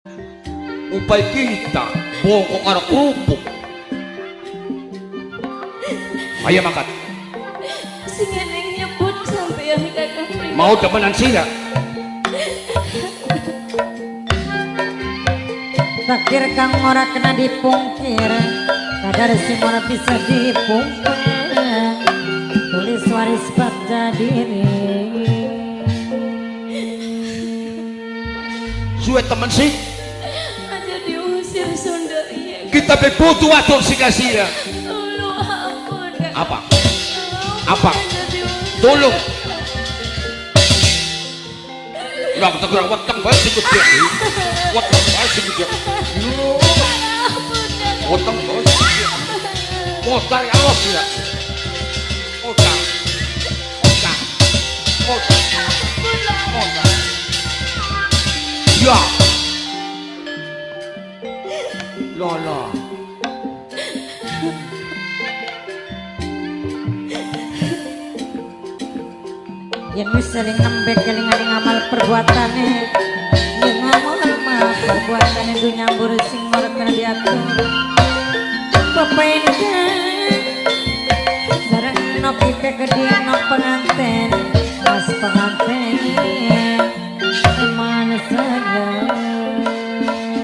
Upay kita bongkok arah kerupuk. Ayo makan. Sing neng nyebut sampeyan kakang pribadi. Mau temenan sila. Takdir kang ora kena dipungkir, kadar sing ora bisa dipungkir. Tulis waris pada diri. Suwe temen sih. Aja diusir Sunda iya. Kita butuh watur si kasih ya. Tolong ampun kakang. Apa? Tolong, Apa? aja diusir. Tolong. Nggak kita kurang weteng banget sih dia. Weteng banget sih dia. Weteng banget sih dia. Motar ya Allah sih ya. Motar. Motar. Motar. Motar. Ya. Lola. Yen wis saling ngembek kelingan ngamal perbuatane, yen ngamal mah perbuatane du nyambur sing ora kena diatur. Bapak ini sareng nopi ke gede no penganten.